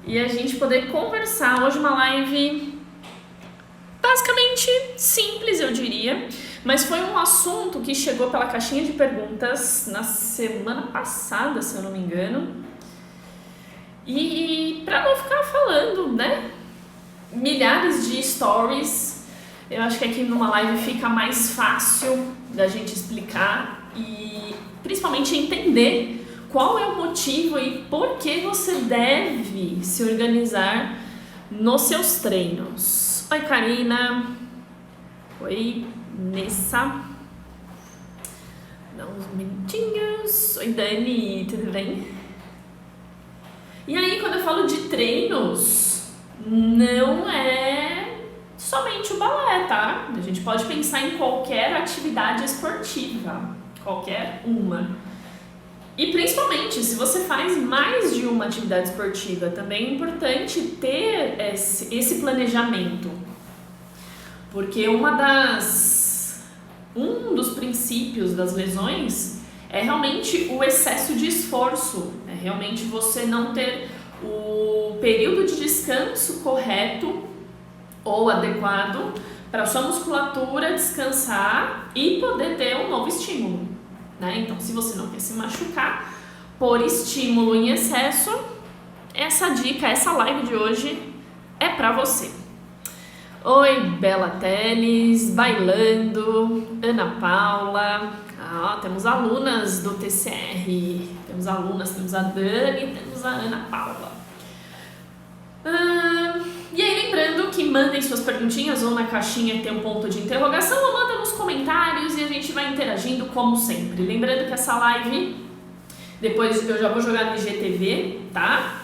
e a gente poder conversar. Hoje uma live basicamente simples, eu diria, mas foi um assunto que chegou pela caixinha de perguntas na semana passada, se eu não me engano. E para não ficar falando, né, milhares de stories, eu acho que aqui numa live fica mais fácil da gente explicar e principalmente entender qual é o motivo e por que você deve se organizar nos seus treinos. Oi, Karina. Oi, Nessa. Dá uns minutinhos. Oi, Dani, tudo bem? E aí, quando eu falo de treinos, não é somente o balé, tá? A gente pode pensar em qualquer atividade esportiva, qualquer uma. E principalmente, se você faz mais de uma atividade esportiva, também é importante ter esse planejamento. Porque um dos princípios das lesões é realmente o excesso de esforço, é realmente você não ter o período de descanso correto ou adequado para a sua musculatura descansar e poder ter um novo estímulo, né? Então, se você não quer se machucar por estímulo em excesso, essa dica, essa live de hoje é para você. Oi, Bela Teles, Bailando, Ana Paula, temos alunas do TCR, temos a Dani, temos a Ana Paula. E aí, lembrando que mandem suas perguntinhas ou na caixinha que tem um ponto de interrogação ou manda nos comentários e a gente vai interagindo como sempre. Lembrando que essa live, depois eu já vou jogar no IGTV, tá?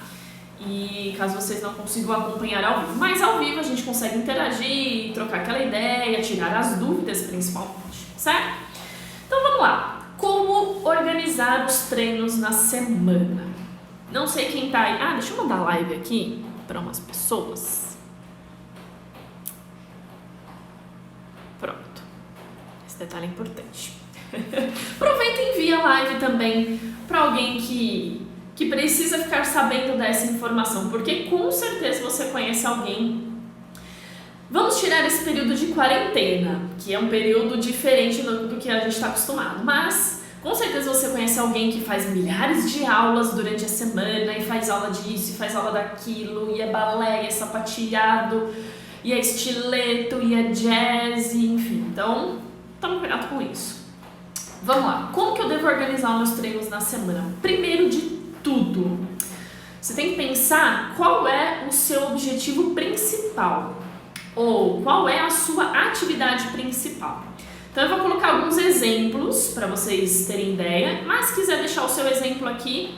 E caso vocês não consigam acompanhar ao vivo, mas ao vivo a gente consegue interagir, trocar aquela ideia, tirar as dúvidas principalmente, certo? Então vamos lá. Como organizar os treinos na semana? Não sei quem tá aí. Deixa eu mandar live aqui para umas pessoas. Pronto. Esse detalhe é importante. Aproveita e envia a live também para alguém que precisa ficar sabendo dessa informação, porque com certeza você conhece alguém. Vamos tirar esse período de quarentena, que é um período diferente do que a gente está acostumado, mas com certeza você conhece alguém que faz milhares de aulas durante a semana e faz aula disso, e faz aula daquilo, e é balé, e é sapateado, e é estileto, e é jazz, enfim. Então, tome cuidado com isso. Vamos lá, como que eu devo organizar os meus treinos na semana? Primeiro de tudo, você tem que pensar qual é o seu objetivo principal ou qual é a sua atividade principal. Então eu vou colocar alguns exemplos para vocês terem ideia, mas se quiser deixar o seu exemplo aqui,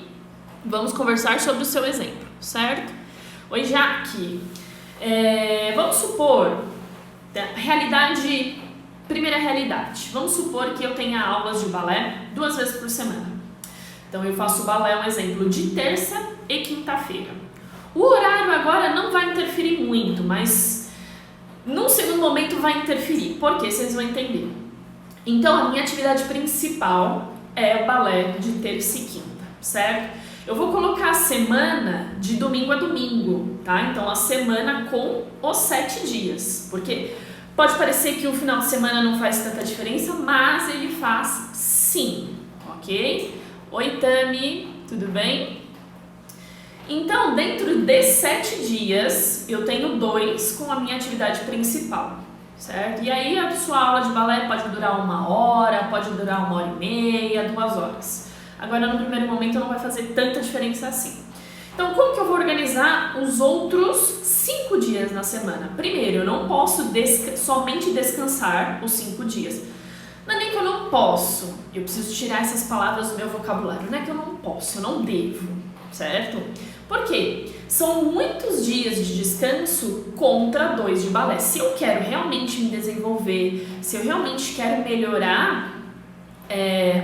vamos conversar sobre o seu exemplo, certo? Oi, Jaque. Vamos supor, primeira realidade, vamos supor que eu tenha aulas de balé 2 vezes por semana. Então eu faço balé, um exemplo, de terça e quinta-feira. O horário agora não vai interferir muito, mas num segundo momento vai interferir. Por quê? Vocês vão entender. Então a minha atividade principal é o balé de terça e quinta, certo? Eu vou colocar a semana de domingo a domingo, tá? Então a semana com os 7 dias, porque pode parecer que o final de semana não faz tanta diferença, mas ele faz sim, ok? Oi, Tami, tudo bem? Então, dentro de 7 dias, eu tenho 2 com a minha atividade principal, certo? E aí a sua aula de balé pode durar 1 hora, pode durar 1h30, 2 horas. Agora, no primeiro momento, não vai fazer tanta diferença assim. Então, como que eu vou organizar os outros 5 dias na semana? Primeiro, eu não posso somente descansar os 5 dias. Não é nem que eu não posso, eu preciso tirar essas palavras do meu vocabulário. Não é que eu não posso, eu não devo, certo? Por quê? São muitos dias de descanso contra 2 de balé. Se eu quero realmente me desenvolver, se eu realmente quero melhorar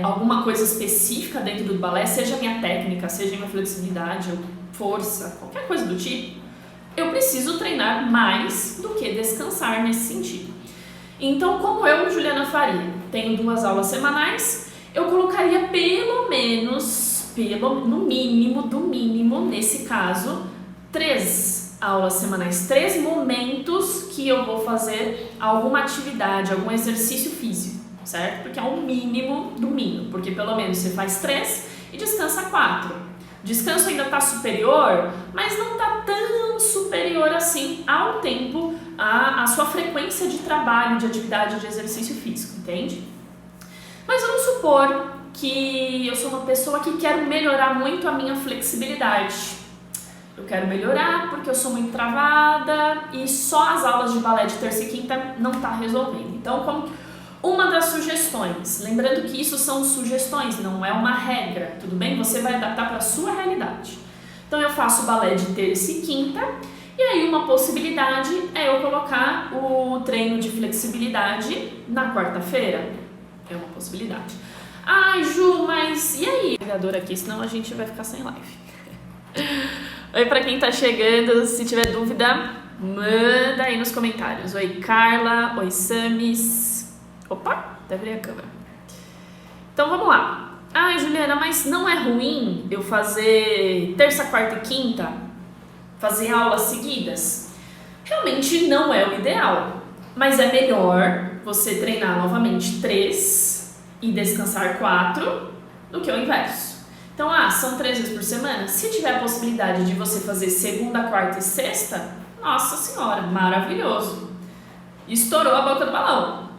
alguma coisa específica dentro do balé, seja a minha técnica, seja a minha flexibilidade ou força, qualquer coisa do tipo, eu preciso treinar mais do que descansar nesse sentido. Então, como eu, Juliana faria, tenho 2 aulas semanais, eu colocaria pelo menos, no mínimo, nesse caso, 3 aulas semanais, 3 momentos que eu vou fazer alguma atividade, algum exercício físico, certo? Porque é o mínimo do mínimo, porque pelo menos você faz 3 e descansa 4. Descanso ainda está superior, mas não está tão superior assim ao tempo, à sua frequência de trabalho, de atividade, de exercício físico, entende? Mas vamos supor que eu sou uma pessoa que quero melhorar muito a minha flexibilidade. Eu quero melhorar porque eu sou muito travada e só as aulas de balé de terça e quinta não está resolvendo. Então, como uma das sugestões, lembrando que isso são sugestões, não é uma regra, tudo bem? Você vai adaptar para a sua realidade. Então, eu faço balé de terça e quinta e aí uma possibilidade é eu colocar o treino de flexibilidade na quarta-feira. É uma possibilidade. Ai, Ju, mas e aí? Ligador aqui, senão a gente vai ficar sem live. Oi pra quem tá chegando, se tiver dúvida, manda aí nos comentários. Oi, Carla. Oi, Samis. Opa, até abrir a câmera. Então vamos lá. Ai, Juliana, mas não é ruim eu fazer terça, quarta e quinta? Fazer aulas seguidas? Realmente não é o ideal, mas é melhor você treinar novamente 3 e descansar 4 do que o inverso. Então, são 3 vezes por semana? Se tiver a possibilidade de você fazer segunda, quarta e sexta, nossa senhora, maravilhoso. Estourou a boca do balão,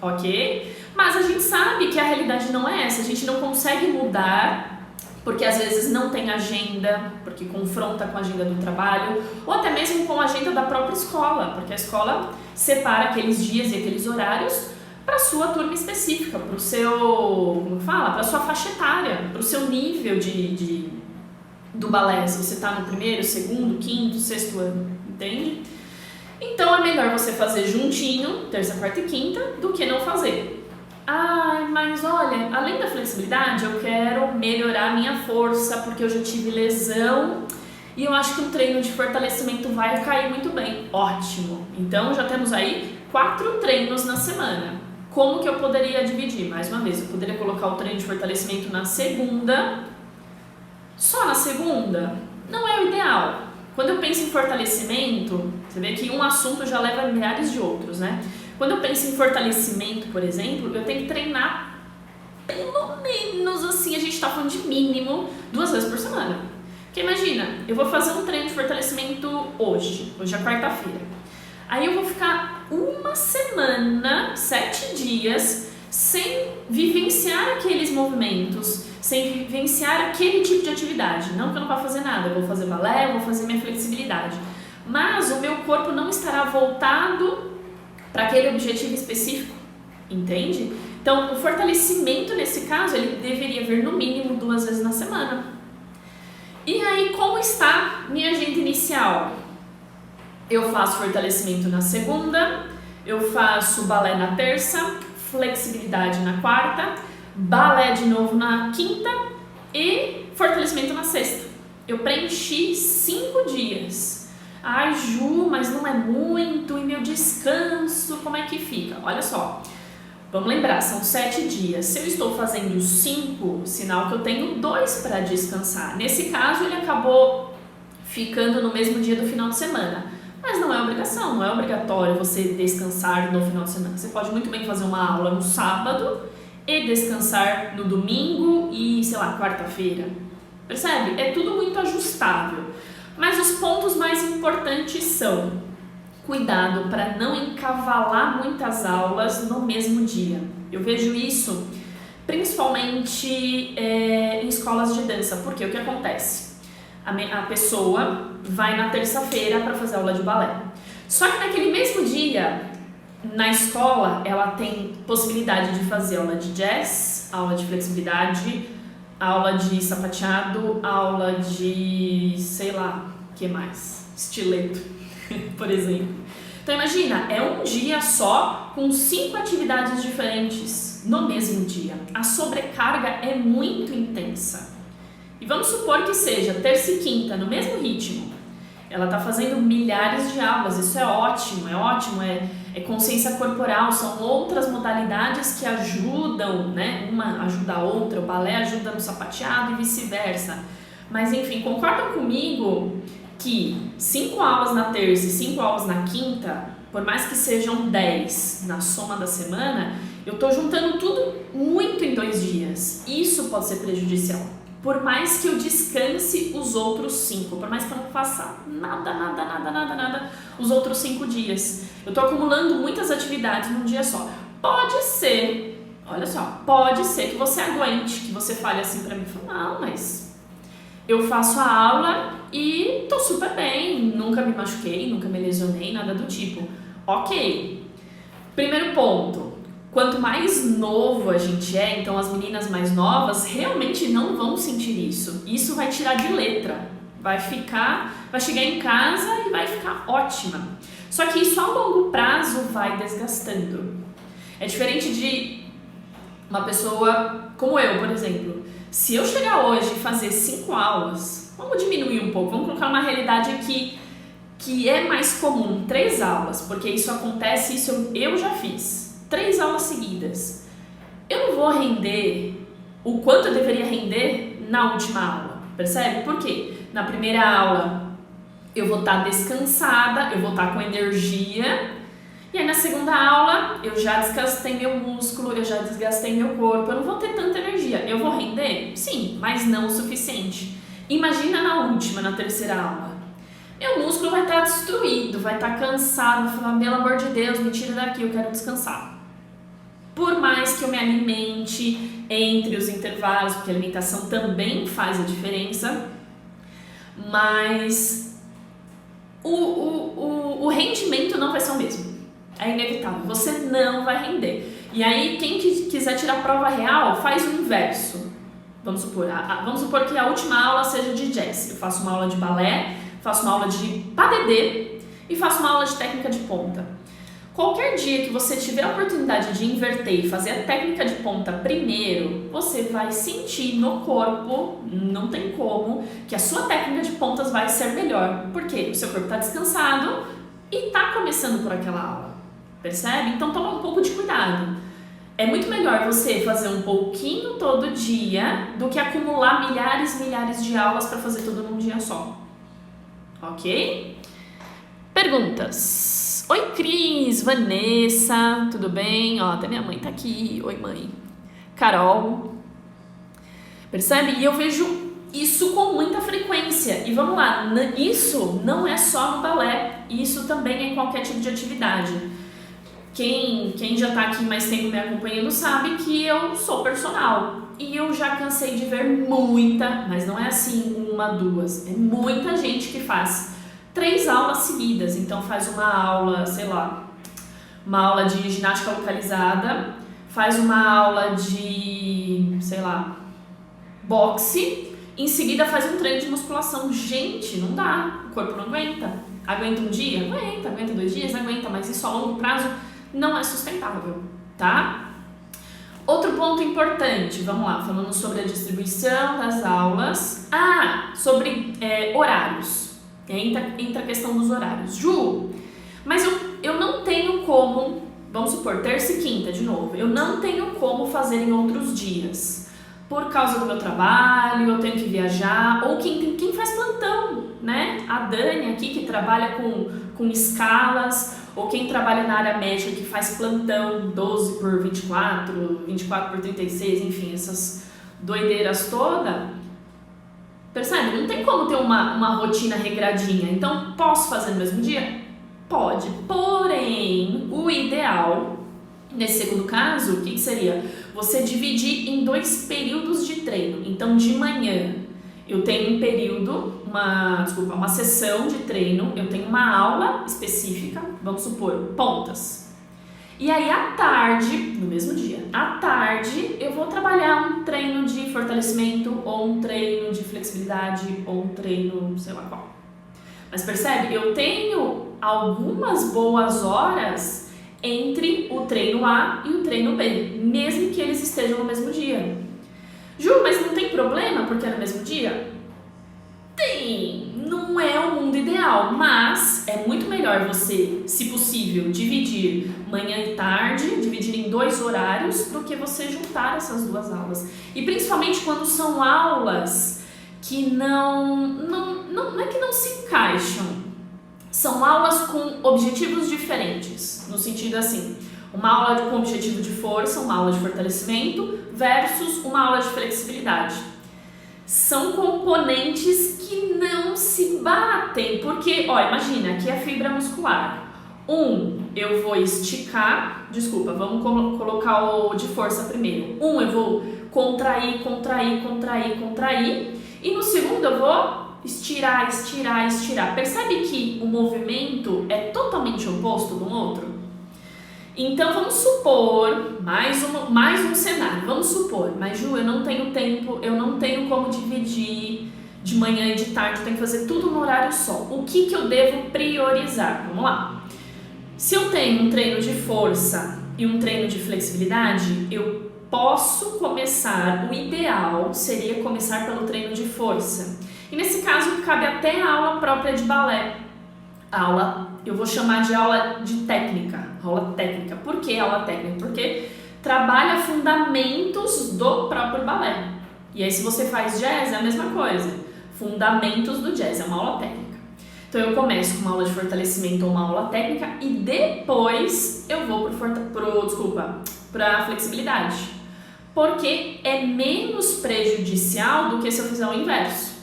ok? Mas a gente sabe que a realidade não é essa, a gente não consegue mudar porque às vezes não tem agenda, porque confronta com a agenda do trabalho, ou até mesmo com a agenda da própria escola, porque a escola separa aqueles dias e aqueles horários para a sua turma específica, para o seu, como fala, para a sua faixa etária, para o seu nível do balé, se você está no primeiro, segundo, quinto, sexto ano, entende? Então é melhor você fazer juntinho, terça, quarta e quinta, do que não fazer. Ai, mas olha, além da flexibilidade, eu quero melhorar a minha força, porque eu já tive lesão e eu acho que um treino de fortalecimento vai cair muito bem. Ótimo! Então já temos aí 4 treinos na semana. Como que eu poderia dividir? Mais uma vez, eu poderia colocar o treino de fortalecimento na segunda. Só na segunda? Não é o ideal. Quando eu penso em fortalecimento, você vê que um assunto já leva a milhares de outros, né? Quando eu penso em fortalecimento, por exemplo, eu tenho que treinar pelo menos assim, a gente está falando de mínimo 2 vezes por semana. Porque imagina, eu vou fazer um treino de fortalecimento hoje é quarta-feira. Aí eu vou ficar uma semana, 7 dias, sem vivenciar aqueles movimentos, sem vivenciar aquele tipo de atividade. Não que eu não vá fazer nada, eu vou fazer balé, eu vou fazer minha flexibilidade. Mas o meu corpo não estará voltado para aquele objetivo específico, entende? Então, o fortalecimento, nesse caso, ele deveria vir no mínimo 2 vezes na semana. E aí, como está minha agenda inicial? Eu faço fortalecimento na segunda, eu faço balé na terça, flexibilidade na quarta, balé de novo na quinta e fortalecimento na sexta. Eu preenchi 5 dias. Ai, Ju, mas não é muito, e meu descanso, como é que fica? Olha só, vamos lembrar, são 7 dias. Se eu estou fazendo 5, sinal que eu tenho 2 para descansar. Nesse caso, ele acabou ficando no mesmo dia do final de semana. Mas não é obrigação, não é obrigatório você descansar no final de semana. Você pode muito bem fazer uma aula no sábado e descansar no domingo e, sei lá, quarta-feira. Percebe? É tudo muito ajustável. Mas os pontos mais importantes são: cuidado para não encavalar muitas aulas no mesmo dia. Eu vejo isso principalmente em escolas de dança, porque o que acontece? A pessoa vai na terça-feira para fazer aula de balé. Só que naquele mesmo dia, na escola, ela tem possibilidade de fazer aula de jazz, aula de flexibilidade, aula de sapateado, aula de, sei lá, o que mais? Estileto, por exemplo. Então imagina, é um dia só com 5 atividades diferentes no mesmo dia. A sobrecarga é muito intensa. E vamos supor que seja terça e quinta no mesmo ritmo. Ela está fazendo milhares de aulas, isso é ótimo, é consciência corporal, são outras modalidades que ajudam, né? Uma ajuda a outra, o balé ajuda no sapateado e vice-versa. Mas enfim, concordam comigo que 5 aulas na terça e 5 aulas na quinta, por mais que sejam 10 na soma da semana, eu tô juntando tudo muito em 2 dias. Isso pode ser prejudicial. Por mais que eu descanse os outros 5, por mais que eu não faça nada os outros 5 dias. Eu tô acumulando muitas atividades num dia só. Pode ser, olha só, pode ser que você aguente, que você fale assim pra mim, não, mas eu faço a aula e tô super bem, nunca me machuquei, nunca me lesionei, nada do tipo. Ok. Primeiro ponto, quanto mais novo a gente é, então as meninas mais novas realmente não vão sentir isso. Isso vai tirar de letra, vai chegar em casa e vai ficar ótima. Só que isso a longo prazo vai desgastando. É diferente de uma pessoa como eu, por exemplo. Se eu chegar hoje e fazer 5 aulas, vamos diminuir um pouco, vamos colocar uma realidade aqui que é mais comum, 3 aulas, porque isso acontece, isso eu já fiz, 3 aulas seguidas. Eu não vou render o quanto eu deveria render na última aula, percebe? Por quê? Na primeira aula eu vou estar descansada, eu vou estar com energia, e aí na segunda aula eu já desgastei meu músculo, eu já desgastei meu corpo, eu não vou ter tanta energia. Eu vou render? Sim, mas não o suficiente. Imagina na última, na terceira aula. Meu músculo vai estar destruído, vai estar cansado, vai falar, pelo amor de Deus, me tira daqui, eu quero descansar. Por mais que eu me alimente entre os intervalos, porque a alimentação também faz a diferença, mas o rendimento não vai ser o mesmo. É inevitável, você não vai render. E aí, quem quiser tirar a prova real, faz o inverso. Vamos supor que a última aula seja de jazz. Eu faço uma aula de balé, faço uma aula de padedê e faço uma aula de técnica de ponta. Qualquer dia que você tiver a oportunidade de inverter e fazer a técnica de ponta primeiro, você vai sentir no corpo, não tem como, que a sua técnica de pontas vai ser melhor. Por quê? O seu corpo está descansado e está começando por aquela aula. Percebe? Então toma um pouco de cuidado. É muito melhor você fazer um pouquinho todo dia do que acumular milhares de aulas para fazer tudo num dia só. Ok? Perguntas. Oi, Cris, Vanessa, tudo bem? Ó, até minha mãe tá aqui. Oi, mãe. Carol. Percebe? E eu vejo isso com muita frequência. E vamos lá, isso não é só no balé, isso também é em qualquer tipo de atividade. Quem já tá aqui mais tempo me acompanhando sabe que eu sou personal. E eu já cansei de ver muita, mas não é assim 1, 2, é muita gente que faz 3 aulas seguidas. Então faz uma aula, sei lá, uma aula de ginástica localizada, faz uma aula de, sei lá, boxe, em seguida faz um treino de musculação. Gente, não dá, o corpo não aguenta. Aguenta um dia? Aguenta 2 dias? Aguenta, mas isso a longo prazo não é sustentável, tá? Outro ponto importante, vamos lá, falando sobre a distribuição das aulas. Sobre horários. Entra a questão dos horários. Ju, mas eu não tenho como, vamos supor, terça e quinta de novo, eu não tenho como fazer em outros dias. Por causa do meu trabalho, eu tenho que viajar, ou quem faz plantão, né? A Dani aqui que trabalha com escalas, ou quem trabalha na área médica que faz plantão 12 por 24, 24 por 36, enfim, essas doideiras todas. Percebe? Não tem como ter uma rotina regradinha. Então, posso fazer no mesmo dia? Pode. Porém, o ideal, nesse segundo caso, o que seria? Você dividir em 2 períodos de treino. Então, de manhã, eu tenho um período, uma sessão de treino, eu tenho uma aula específica, vamos supor, pontas. E aí, à tarde, no mesmo dia, à tarde, eu vou trabalhar um treino de fortalecimento, ou um treino de flexibilidade, ou um treino, sei lá qual. Mas percebe? Eu tenho algumas boas horas entre o treino A e o treino B, mesmo que eles estejam no mesmo dia. Ju, mas não tem problema porque é no mesmo dia? Tem, não é o mundo ideal, mas é muito melhor você, se possível, dividir manhã e tarde, dividir em 2 horários, do que você juntar essas 2 aulas. E principalmente quando são aulas que não não é que não se encaixam, são aulas com objetivos diferentes, no sentido assim, uma aula com objetivo de força, uma aula de fortalecimento, versus uma aula de flexibilidade. São componentes que não se batem, porque, ó, imagina, aqui é fibra muscular. Eu vou esticar, vamos colocar o de força primeiro. Eu vou contrair, e no segundo eu vou estirar. Percebe que o movimento é totalmente oposto do outro? Então vamos supor, mais um cenário, vamos supor, mas Ju, eu não tenho tempo, eu não tenho como dividir de manhã e de tarde, eu tenho que fazer tudo no horário só. O que eu devo priorizar? Vamos lá. Se eu tenho um treino de força e um treino de flexibilidade, eu posso começar, o ideal seria começar pelo treino de força. E nesse caso cabe até a aula própria de balé. Eu vou chamar de aula de técnica, aula técnica. Por que aula técnica? Porque trabalha fundamentos do próprio balé. E aí se você faz jazz é a mesma coisa, fundamentos do jazz, é uma aula técnica. Então eu começo com uma aula de fortalecimento ou uma aula técnica e depois eu vou para a flexibilidade. Porque é menos prejudicial do que se eu fizer o inverso.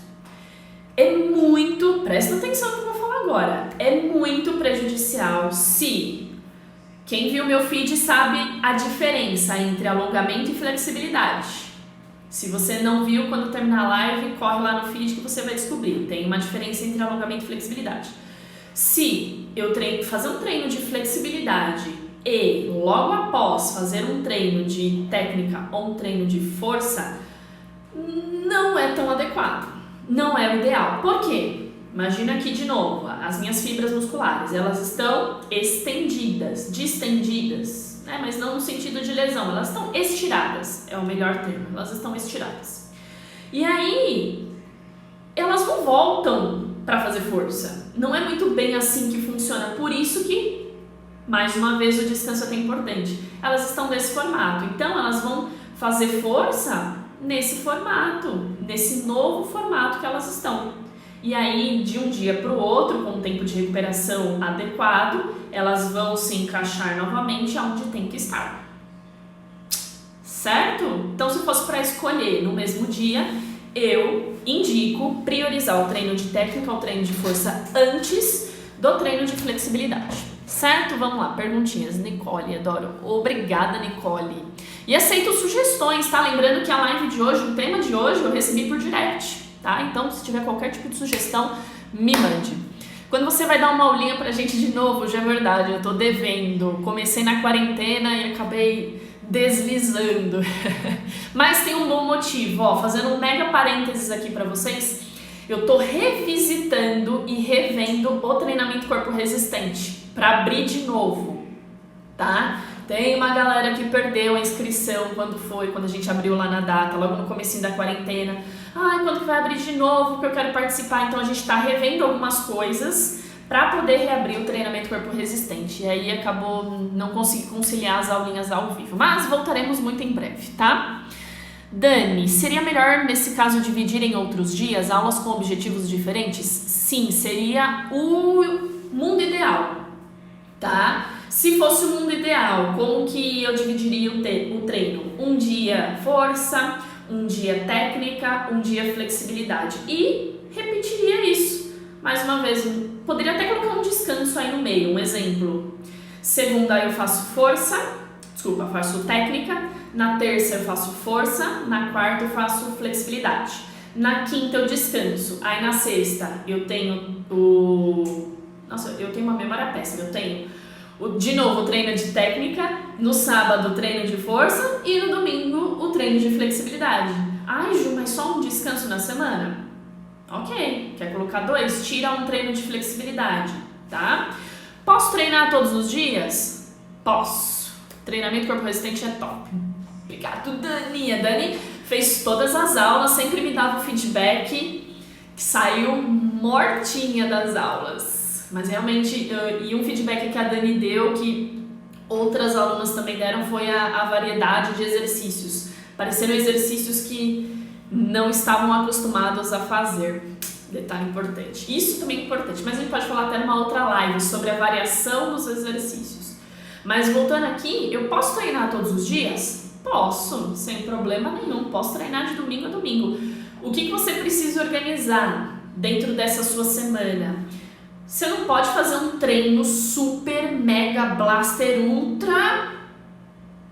Presta atenção no que eu vou falar agora, é muito prejudicial se, quem viu meu feed sabe a diferença entre alongamento e flexibilidade. Se você não viu, quando terminar a live, corre lá no feed que você vai descobrir. Tem uma diferença entre alongamento e flexibilidade. Se eu fazer um treino de flexibilidade e logo após fazer um treino de técnica ou um treino de força, não é tão adequado. Não é o ideal. Por quê? Imagina aqui de novo, as minhas fibras musculares, elas estão distendidas, né? Mas não no sentido de lesão, elas estão estiradas, é o melhor termo, elas estão estiradas. E aí, elas não voltam para fazer força. Não é muito bem assim que funciona, por isso que, mais uma vez, o descanso é tão importante. Elas estão nesse formato, então elas vão fazer força nesse formato, nesse novo formato que elas estão. E aí, de um dia para o outro, com um tempo de recuperação adequado, elas vão se encaixar novamente onde tem que estar. Certo? Então, se fosse para escolher no mesmo dia, eu indico priorizar o treino de técnica ou treino de força antes do treino de flexibilidade. Certo? Vamos lá, perguntinhas. Nicole, adoro. Obrigada, Nicole. E aceito sugestões, tá? Lembrando que a live de hoje, o tema de hoje, eu recebi por direct. Tá? Então, se tiver qualquer tipo de sugestão, me mande. Quando você vai dar uma aulinha pra gente de novo, já é verdade, eu tô devendo. Comecei na quarentena e acabei deslizando. Mas tem um bom motivo, ó, fazendo um mega parênteses aqui pra vocês, eu tô revisitando e revendo o treinamento corpo resistente pra abrir de novo, tá? Tem uma galera que perdeu a inscrição quando a gente abriu lá na data, logo no comecinho da quarentena. Quando que vai abrir de novo, porque eu quero participar. Então a gente tá revendo algumas coisas para poder reabrir o treinamento corpo resistente. E aí acabou não consegui conciliar as aulinhas ao vivo, mas voltaremos muito em breve, tá? Dani, seria melhor nesse caso dividir em outros dias aulas com objetivos diferentes? Sim, seria o mundo ideal, tá? Se fosse o mundo ideal, como que eu dividiria o treino? Um dia força, um dia técnica, um dia flexibilidade. E repetiria isso. Mais uma vez, poderia até colocar um descanso aí no meio. Um exemplo, segunda eu faço faço técnica. Na terça eu faço força. Na quarta eu faço flexibilidade. Na quinta eu descanso. Aí na sexta eu tenho eu tenho uma memória péssima. Eu tenho de novo o treino de técnica, no sábado o treino de força e no domingo o treino de flexibilidade. Ai, Ju, mas só um descanso na semana? Ok, quer colocar 2? Tira um treino de flexibilidade, tá? Posso treinar todos os dias? Posso. Treinamento corpo resistente é top. Obrigado, Dani. A Dani fez todas as aulas, sempre me dava o feedback que saiu mortinha das aulas. Mas realmente, e um feedback que a Dani deu, que outras alunas também deram, foi a variedade de exercícios. Pareceram exercícios que não estavam acostumados a fazer. detalhe importante. Isso também é importante, mas a gente pode falar até numa outra live sobre a variação dos exercícios. Mas voltando aqui, eu posso treinar todos os dias? Posso, sem problema nenhum. Posso treinar de domingo a domingo. O que você precisa organizar dentro dessa sua semana? Você não pode fazer um treino super, mega, blaster, ultra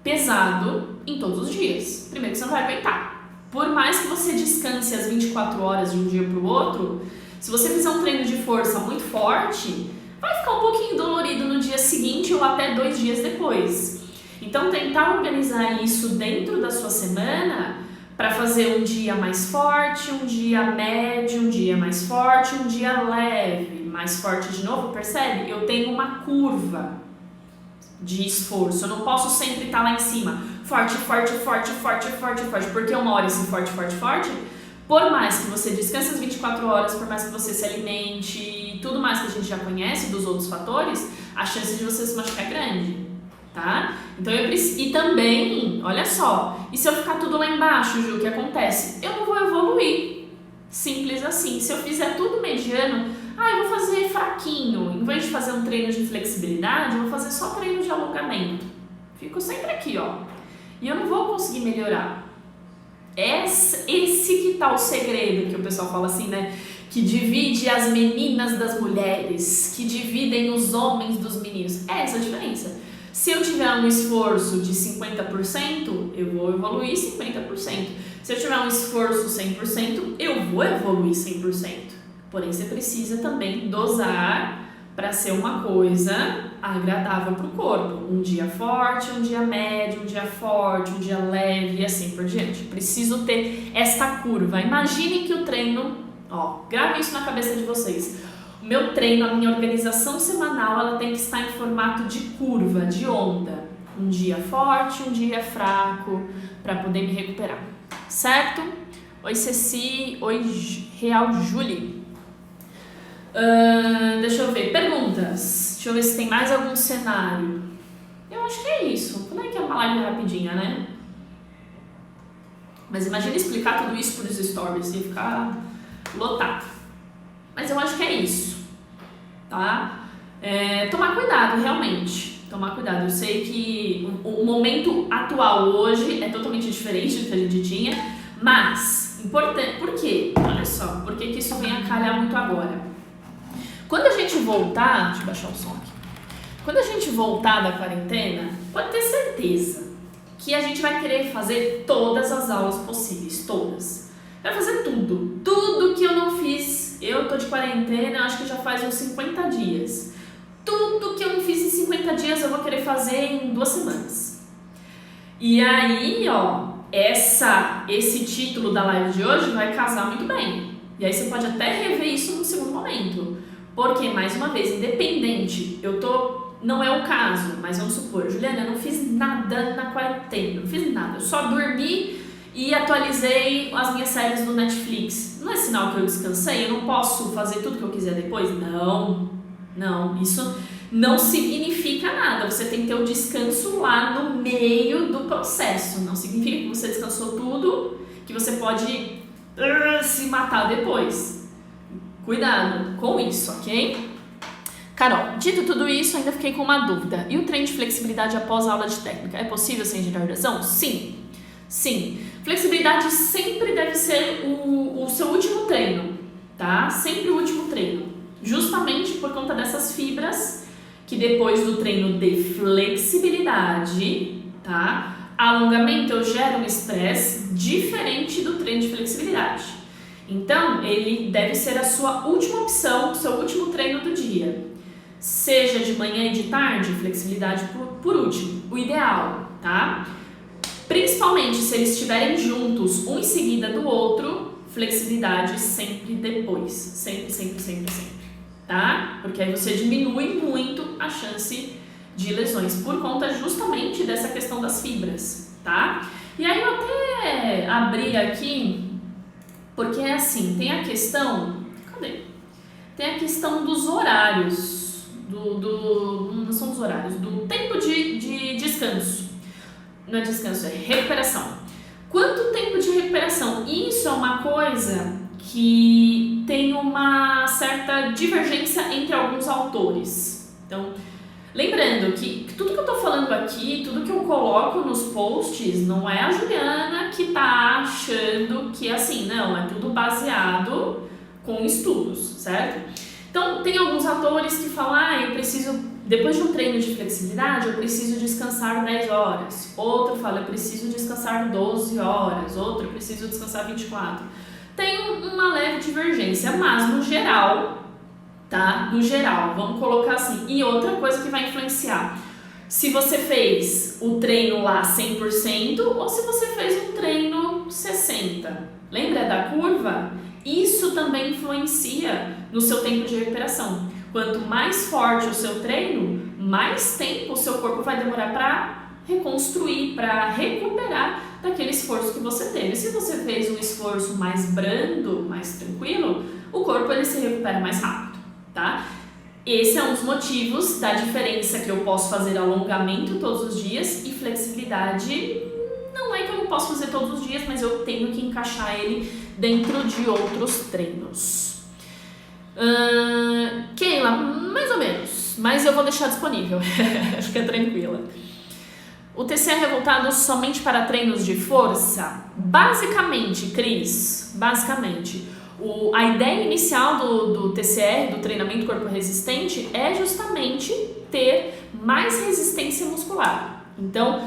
pesado em todos os dias. Primeiro que você não vai aguentar. Por mais que você descanse as 24 horas de um dia para o outro, se você fizer um treino de força muito forte, vai ficar um pouquinho dolorido no dia seguinte ou até 2 dias depois. Então, tentar organizar isso dentro da sua semana para fazer um dia mais forte, um dia médio, um dia mais forte, um dia leve, mais forte de novo, percebe? Eu tenho uma curva de esforço, eu não posso sempre estar lá em cima, forte, forte, forte, forte, forte, forte, porque uma hora esse forte, forte, forte, por mais que você descanse as 24 horas, por mais que você se alimente e tudo mais que a gente já conhece dos outros fatores, a chance de você se machucar é grande, tá? Então eu preciso, e também, olha só, e se eu ficar tudo lá embaixo, Ju, o que acontece? Eu não vou evoluir, simples assim. Se eu fizer tudo mediano, eu vou fazer fraquinho, em vez de fazer um treino de flexibilidade, eu vou fazer só treino de alongamento. Fico sempre aqui, ó. E eu não vou conseguir melhorar. Esse que tá o segredo, que o pessoal fala assim, né? Que divide as meninas das mulheres, que dividem os homens dos meninos. É essa a diferença. Se eu tiver um esforço de 50%, eu vou evoluir 50%. Se eu tiver um esforço 100%, eu vou evoluir 100%. Porém, você precisa também dosar para ser uma coisa agradável para o corpo. Um dia forte, um dia médio, um dia forte, um dia leve e assim por diante. Preciso ter esta curva. Imagine que o treino, grave isso na cabeça de vocês. O meu treino, a minha organização semanal, ela tem que estar em formato de curva, de onda. Um dia forte, um dia fraco, para poder me recuperar. Certo? Oi, Ceci. Oi, Real Julie. Deixa eu ver, perguntas. Deixa eu ver se tem mais algum cenário. Eu acho que é isso. Como é que é uma live rapidinha, né? Mas imagina explicar tudo isso por os stories, ia ficar lotado. Mas eu acho que é isso, tá? Tomar cuidado, realmente. Tomar cuidado. Eu sei que o momento atual hoje é totalmente diferente do que a gente tinha, mas importante. Por quê? Olha só, por que isso vem a calhar muito agora? Quando a gente voltar, deixa eu baixar o som aqui. Quando a gente voltar da quarentena, pode ter certeza que a gente vai querer fazer todas as aulas possíveis, todas. Vai fazer tudo. Tudo que eu não fiz, eu tô de quarentena, eu acho que já faz uns 50 dias. Tudo que eu não fiz em 50 dias eu vou querer fazer em 2 semanas. E aí, esse título da live de hoje vai casar muito bem. E aí você pode até rever isso no segundo momento. Porque, mais uma vez, independente, não é o caso, mas vamos supor, Juliana, eu não fiz nada na quarentena, não fiz nada, eu só dormi e atualizei as minhas séries do Netflix. Não é sinal que eu descansei? Eu não posso fazer tudo que eu quiser depois? Não, isso não significa nada, você tem que ter o descanso lá no meio do processo, não significa que você descansou tudo, que você pode se matar depois. Cuidado com isso, ok? Carol, dito tudo isso, ainda fiquei com uma dúvida. E o treino de flexibilidade após a aula de técnica? É possível sem hidratação? Sim. Flexibilidade sempre deve ser o seu último treino, tá? Sempre o último treino. Justamente por conta dessas fibras que depois do treino de flexibilidade, tá? Alongamento eu gero um estresse diferente do treino de flexibilidade. Então, ele deve ser a sua última opção, o seu último treino do dia. Seja de manhã e de tarde, flexibilidade por último, o ideal, tá? Principalmente se eles estiverem juntos, um em seguida do outro, flexibilidade sempre depois. Sempre, tá? Porque aí você diminui muito a chance de lesões, por conta justamente dessa questão das fibras, tá? E aí eu até abri aqui... Porque é assim, tem a questão... Cadê? Tem a questão dos horários. Não são dos horários, do tempo de descanso. Não é descanso, é recuperação. Quanto tempo de recuperação? Isso é uma coisa que que tem uma certa divergência entre alguns autores. Então, lembrando que tudo que eu tô falando aqui, tudo que eu coloco nos posts, não é a Juliana que tá achando que é assim, não, é tudo baseado com estudos, certo? Então, tem alguns autores que falam, eu preciso, depois de um treino de flexibilidade, eu preciso descansar 10 horas. Outro fala, eu preciso descansar 12 horas. Outro, eu preciso descansar 24. Tem uma leve divergência, mas no geral, tá? No geral, vamos colocar assim. E outra coisa que vai influenciar, se você fez o treino lá 100% ou se você fez um treino 60%. Lembra da curva? Isso também influencia no seu tempo de recuperação. Quanto mais forte o seu treino, mais tempo o seu corpo vai demorar para reconstruir, para recuperar daquele esforço que você teve. Se você fez um esforço mais brando, mais tranquilo, o corpo ele se recupera mais rápido, tá? Esse é um dos motivos da diferença que eu posso fazer alongamento todos os dias e flexibilidade. Não é que eu não posso fazer todos os dias, mas eu tenho que encaixar ele dentro de outros treinos. Keila, mais ou menos, mas eu vou deixar disponível, acho que é tranquila. O TCR é voltado somente para treinos de força? Basicamente, Cris, a ideia inicial do TCR, do treinamento corpo resistente, é justamente ter mais resistência muscular. Então,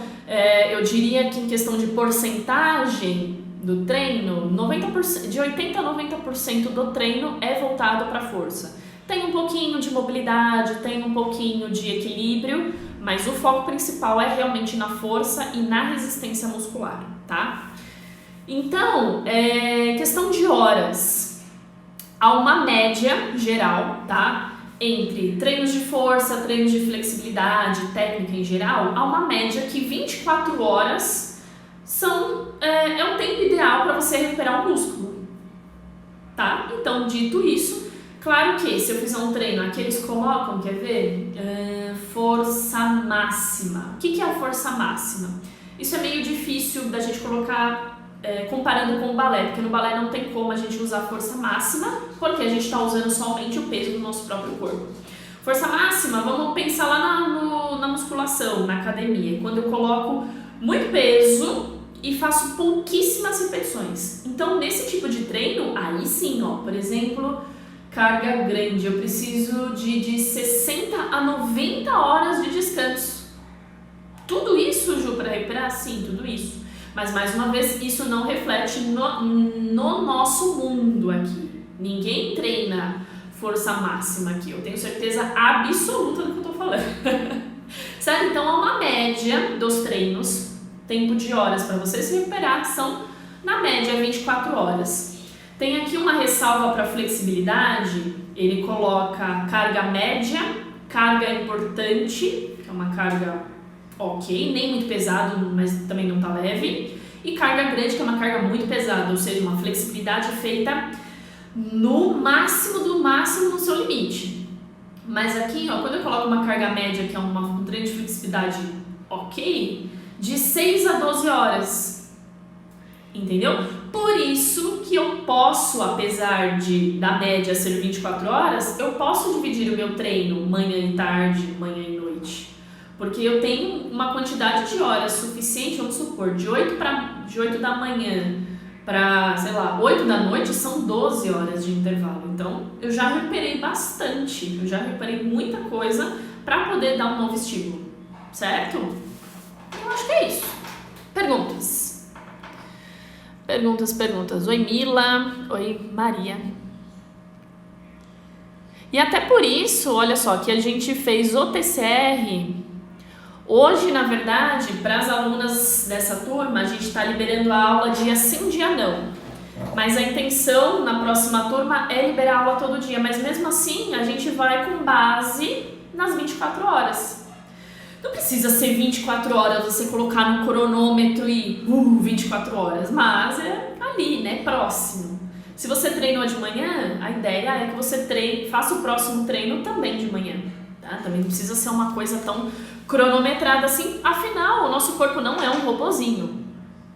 eu diria que em questão de porcentagem do treino, 90%, de 80% a 90% do treino é voltado para força. Tem um pouquinho de mobilidade, tem um pouquinho de equilíbrio, mas o foco principal é realmente na força e na resistência muscular, tá? Então, questão de horas, há uma média geral, tá? Entre treinos de força, treinos de flexibilidade, técnica em geral, há uma média que 24 horas é um tempo ideal para você recuperar o músculo, tá? Então, dito isso, claro que se eu fizer um treino, aqui eles colocam, quer ver? Força máxima. O que é a força máxima? Isso é meio difícil da gente colocar comparando com o balé, porque no balé não tem como a gente usar força máxima, porque a gente está usando somente o peso do nosso próprio corpo. Força máxima, vamos pensar lá na musculação, na academia, quando eu coloco muito peso e faço pouquíssimas repetições. Então, nesse tipo de treino, aí sim, por exemplo, carga grande, eu preciso de 60 a 90 horas de descanso. Tudo isso, Ju, para recuperar? Sim, tudo isso. Mas, mais uma vez, isso não reflete no nosso mundo aqui. Ninguém treina força máxima aqui. Eu tenho certeza absoluta do que eu estou falando. Certo? Então, há uma média dos treinos, tempo de horas para você se recuperar, são, na média, 24 horas. Tem aqui uma ressalva para flexibilidade. Ele coloca carga média, carga importante, que é uma carga ok, nem muito pesado, mas também não tá leve, e carga grande, que é uma carga muito pesada, ou seja, uma flexibilidade feita no máximo do máximo no seu limite. Mas aqui, quando eu coloco uma carga média, que é um treino de flexibilidade ok, de 6 a 12 horas, entendeu? Por isso que eu posso, apesar da média ser 24 horas, eu posso dividir o meu treino manhã e tarde, manhã e noite. Porque eu tenho uma quantidade de horas suficiente, vamos supor, de 8 da manhã para, 8 da noite são 12 horas de intervalo. Então, eu já recuperei bastante, eu já recuperei muita coisa para poder dar um novo estímulo, certo? Eu acho que é isso. Perguntas. Oi, Mila. Oi, Maria. E até por isso, olha só, que a gente fez o TCR. Hoje, na verdade, para as alunas dessa turma, a gente está liberando a aula dia sim, dia não. Mas a intenção na próxima turma é liberar a aula todo dia. Mas mesmo assim, a gente vai com base nas 24 horas. Não precisa ser 24 horas, você colocar no cronômetro e 24 horas. Mas é ali, né, próximo. Se você treinou de manhã, a ideia é que você faça o próximo treino também de manhã. Tá? Também não precisa ser uma coisa tão cronometrada assim, afinal, o nosso corpo não é um robozinho,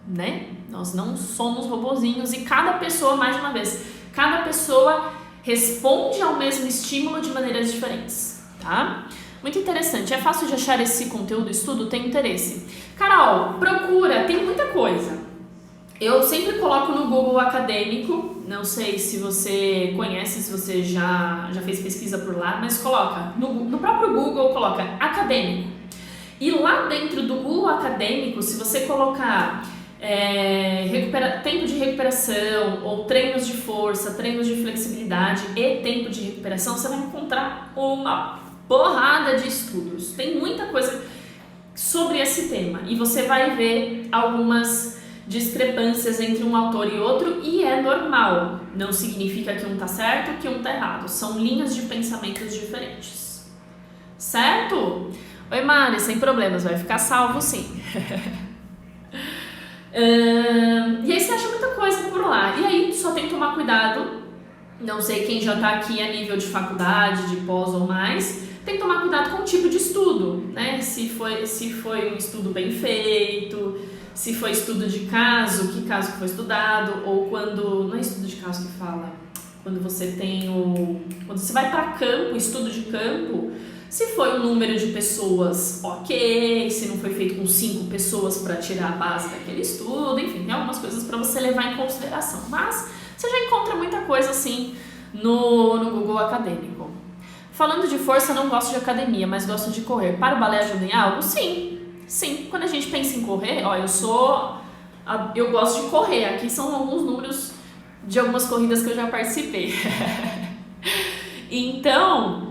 né? Nós não somos robozinhos e cada pessoa, mais uma vez, Cada pessoa responde ao mesmo estímulo de maneiras diferentes, tá? Muito interessante. É fácil de achar esse conteúdo, estudo? Tem interesse? Carol, procura, tem muita coisa. Eu sempre coloco no Google Acadêmico, não sei se você conhece, se você já fez pesquisa por lá, mas coloca, no próprio Google coloca Acadêmico. E lá dentro do Google Acadêmico, se você colocar tempo de recuperação, ou treinos de força, treinos de flexibilidade e tempo de recuperação, você vai encontrar uma porrada de estudos. Tem muita coisa sobre esse tema e você vai ver algumas discrepâncias entre um autor e outro, e é normal. Não significa que um tá certo, que um tá errado. São linhas de pensamentos diferentes. Certo? Oi, Mari, sem problemas, vai ficar salvo sim. E aí você acha muita coisa por lá. E aí só tem que tomar cuidado. Não sei quem já tá aqui a nível de faculdade, de pós ou mais. Tem que tomar cuidado com o tipo de estudo, né? Se foi um estudo bem feito, se foi estudo de caso, que caso que foi estudado, ou quando... Não é estudo de caso que fala. Quando você tem quando você vai para campo, estudo de campo, se foi um número de pessoas ok, se não foi feito com 5 pessoas para tirar a base daquele estudo, enfim, tem algumas coisas para você levar em consideração. Mas você já encontra muita coisa assim no Google Acadêmico. Falando de força, não gosto de academia, mas gosto de correr. Para o balé ajuda em algo? Sim, sim. Quando a gente pensa em correr, ó, eu gosto de correr. Aqui são alguns números de algumas corridas que eu já participei. Então,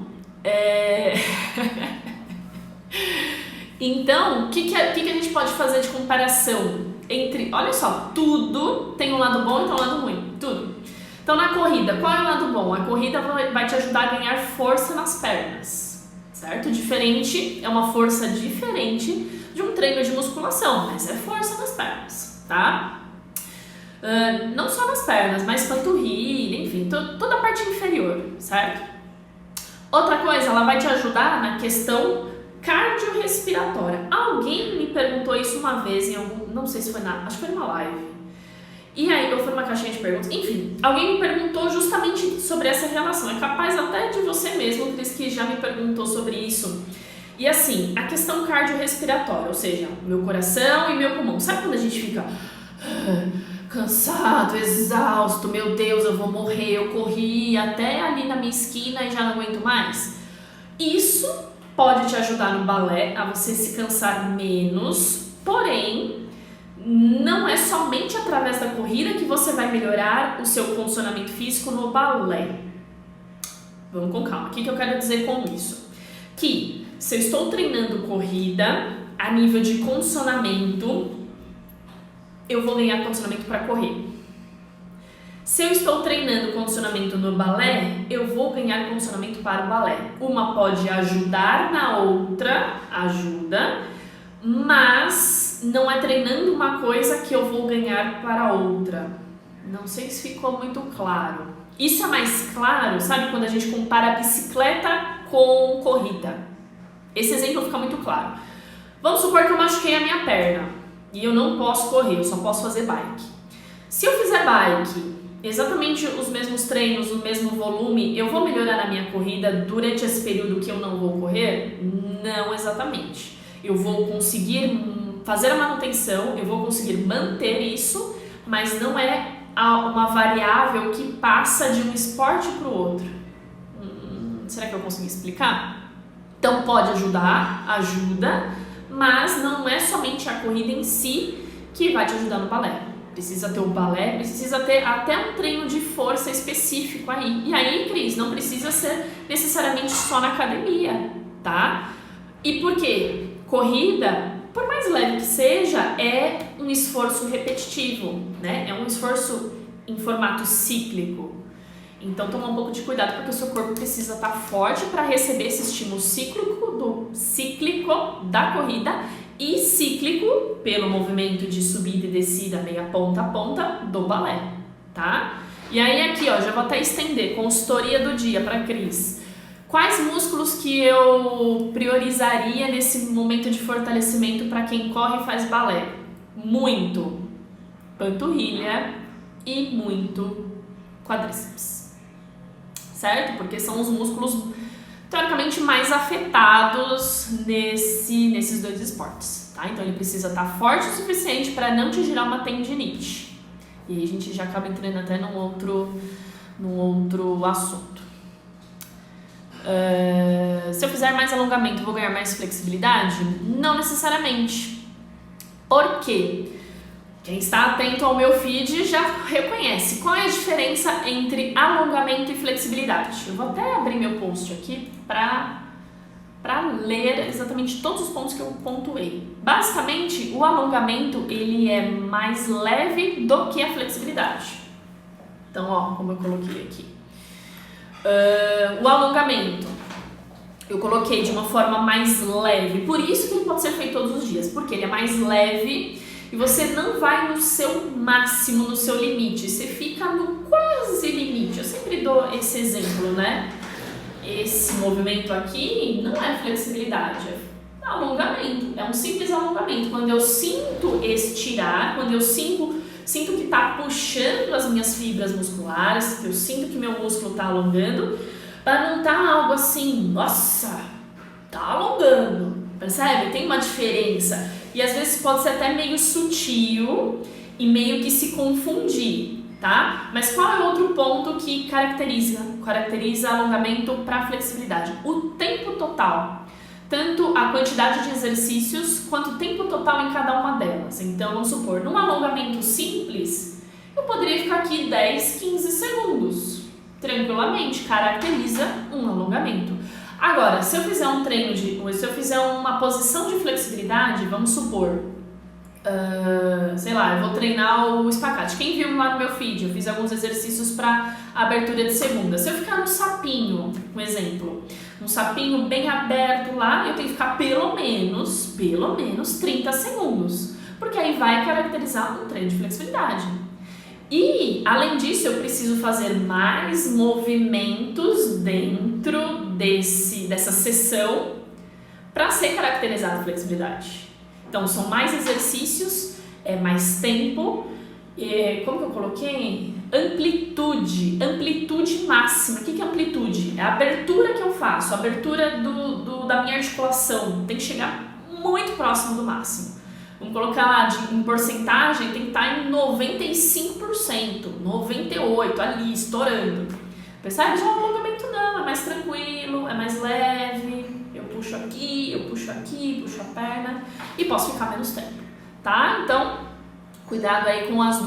então, o que a gente pode fazer de comparação entre... Olha só, tudo tem um lado bom e tem um lado ruim, tudo. Então, na corrida, qual é o lado bom? A corrida vai te ajudar a ganhar força nas pernas, certo? Diferente, é uma força diferente de um treino de musculação, mas é força nas pernas, tá? Não só nas pernas, mas panturrilha, enfim, toda a parte inferior, certo? Outra coisa, ela vai te ajudar na questão cardiorrespiratória. Alguém me perguntou isso uma vez em não sei se foi acho que foi numa live. E aí, eu fui numa caixinha de perguntas, enfim, alguém me perguntou justamente sobre essa relação. É capaz até de você mesmo, Cris, que já me perguntou sobre isso. E assim, a questão cardiorrespiratória, ou seja, meu coração e meu pulmão. Sabe quando a gente fica cansado, exausto, meu Deus, eu vou morrer, eu corri até ali na minha esquina e já não aguento mais? Isso pode te ajudar no balé a você se cansar menos, porém, não é somente através da corrida que você vai melhorar o seu condicionamento físico no balé. Vamos com calma. O que eu quero dizer com isso? Que se eu estou treinando corrida a nível de condicionamento, eu vou ganhar condicionamento para correr. Se eu estou treinando condicionamento no balé, eu vou ganhar condicionamento para o balé. Uma pode ajudar na outra, ajuda, mas não é treinando uma coisa que eu vou ganhar para a outra. Não sei se ficou muito claro. Isso é mais claro, sabe, quando a gente compara a bicicleta com corrida. Esse exemplo fica muito claro. Vamos supor que eu machuquei a minha perna e eu não posso correr, eu só posso fazer bike. Se eu fizer bike, exatamente os mesmos treinos, o mesmo volume, eu vou melhorar na minha corrida durante esse período que eu não vou correr? Não exatamente. Eu vou conseguir fazer a manutenção, eu vou conseguir manter isso, mas não é uma variável que passa de um esporte para o outro. Será que eu consegui explicar? Então pode ajudar, ajuda, mas não é somente a corrida em si que vai te ajudar no balé. Precisa ter o balé, precisa ter até um treino de força específico aí. E aí, Cris, não precisa ser necessariamente só na academia, tá? E por quê? Corrida, por mais leve que seja, é um esforço repetitivo, né? É um esforço em formato cíclico. Então, toma um pouco de cuidado, porque o seu corpo precisa estar forte para receber esse estímulo cíclico da corrida e cíclico pelo movimento de subida e descida, meia ponta a ponta do balé, tá? E aí aqui, ó, já vou até estender, consultoria do dia para Cris. Quais músculos que eu priorizaria nesse momento de fortalecimento para quem corre e faz balé? Muito panturrilha e muito quadríceps, certo? Porque são os músculos teoricamente mais afetados nesses dois esportes, tá? Então ele precisa estar forte o suficiente para não te gerar uma tendinite. E aí a gente já acaba entrando até num outro assunto. Se eu fizer mais alongamento, vou ganhar mais flexibilidade? Não necessariamente. Por quê? Quem está atento ao meu feed já reconhece qual é a diferença entre alongamento e flexibilidade. Eu vou até abrir meu post aqui para ler exatamente todos os pontos que eu pontuei. Basicamente, o alongamento ele é mais leve do que a flexibilidade. Então, ó, como eu coloquei aqui. O alongamento eu coloquei de uma forma mais leve, por isso que ele pode ser feito todos os dias, porque ele é mais leve e você não vai no seu máximo, no seu limite, você fica no quase limite. Eu sempre dou esse exemplo, né? Esse movimento aqui não é flexibilidade, é alongamento, é um simples alongamento. Quando eu sinto estirar, quando eu sinto que está puxando as minhas fibras musculares, eu sinto que meu músculo está alongando, para não estar algo assim, nossa, tá alongando, percebe? Tem uma diferença. E às vezes pode ser até meio sutil e meio que se confundir, tá? Mas qual é outro ponto que caracteriza alongamento para flexibilidade? O tempo total. Tanto a quantidade de exercícios quanto o tempo total em cada uma delas. Então, vamos supor, num alongamento simples, eu poderia ficar aqui 10, 15 segundos. Tranquilamente, caracteriza um alongamento. Agora, se eu fizer se eu fizer uma posição de flexibilidade, vamos supor, sei lá, eu vou treinar o espacate. Quem viu lá no meu feed, eu fiz alguns exercícios para abertura de segunda. Se eu ficar no sapinho, um exemplo, um sapinho bem aberto lá, eu tenho que ficar pelo menos 30 segundos, porque aí vai caracterizar um treino de flexibilidade. E, além disso, eu preciso fazer mais movimentos dentro dessa sessão para ser caracterizada a flexibilidade. Então, são mais exercícios, é mais tempo, como que eu coloquei? Amplitude máxima. O que é amplitude? É a abertura que eu faço, a abertura da minha articulação. Tem que chegar muito próximo do máximo. Vamos colocar lá, em porcentagem, tem que estar em 95%, 98%, ali, estourando. Percebe? Já o alongamento não, é mais tranquilo, é mais leve. Eu puxo aqui, puxo a perna e posso ficar menos tempo, tá? Então, cuidado aí com os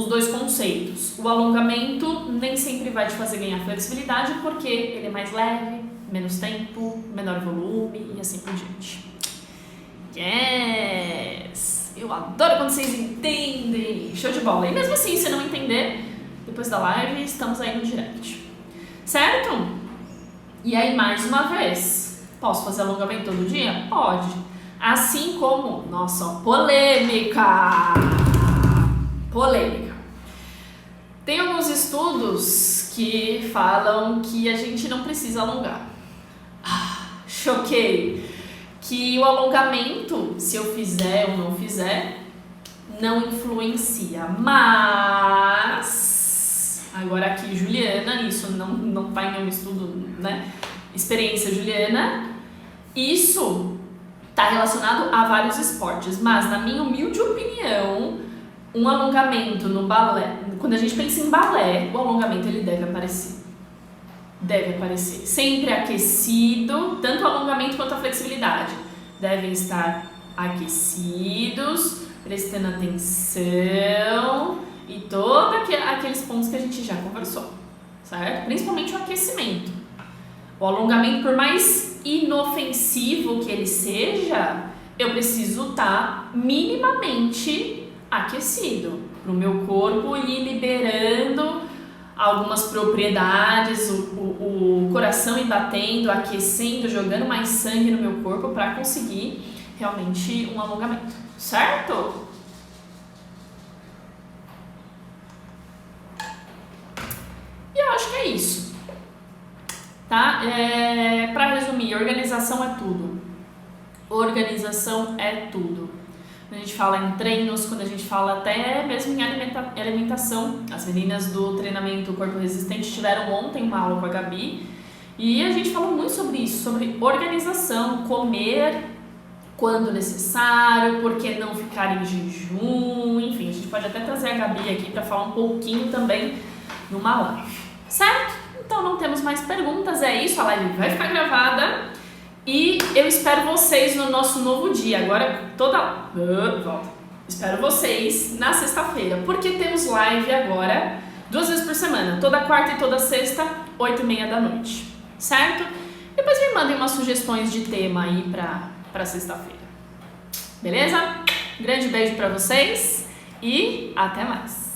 dois conceitos. O alongamento nem sempre vai te fazer ganhar flexibilidade porque ele é mais leve, menos tempo, menor volume e assim por diante. Yes! Eu adoro quando vocês entendem! Show de bola! E mesmo assim, se não entender, depois da live, estamos aí no direct. Certo? E aí, mais uma vez, posso fazer alongamento todo dia? Pode. Assim como, nossa, polêmica! Tem alguns estudos que falam que a gente não precisa alongar. Choquei! Que o alongamento, se eu fizer ou não fizer, não influencia. Mas, agora aqui, Juliana, isso não está em nenhum estudo, né? Experiência Juliana, isso está relacionado a vários esportes, mas na minha humilde opinião, um alongamento no balé, quando a gente pensa em balé, o alongamento ele deve aparecer. Sempre aquecido, tanto o alongamento quanto a flexibilidade. Devem estar aquecidos, prestando atenção e todos aqueles pontos que a gente já conversou, certo? Principalmente o aquecimento. O alongamento, por mais inofensivo que ele seja, eu preciso estar minimamente aquecido para o meu corpo ir liberando algumas propriedades, o coração ir batendo, aquecendo, jogando mais sangue no meu corpo para conseguir realmente um alongamento, certo? E eu acho que é isso, tá? Para resumir, organização é tudo. quando a gente fala em treinos, quando a gente fala até mesmo em alimentação. As meninas do treinamento Corpo Resistente tiveram ontem uma aula com a Gabi e a gente falou muito sobre isso, sobre organização, comer quando necessário, por que não ficar em jejum, enfim, a gente pode até trazer a Gabi aqui para falar um pouquinho também numa live, certo? Então não temos mais perguntas, é isso, a live vai ficar gravada e eu espero vocês no nosso novo dia, agora volta. Espero vocês na sexta-feira, porque temos live agora 2 vezes por semana, toda quarta e toda sexta, 8h30 da noite, certo? Depois me mandem umas sugestões de tema aí para sexta-feira. Beleza? Grande beijo para vocês e até mais!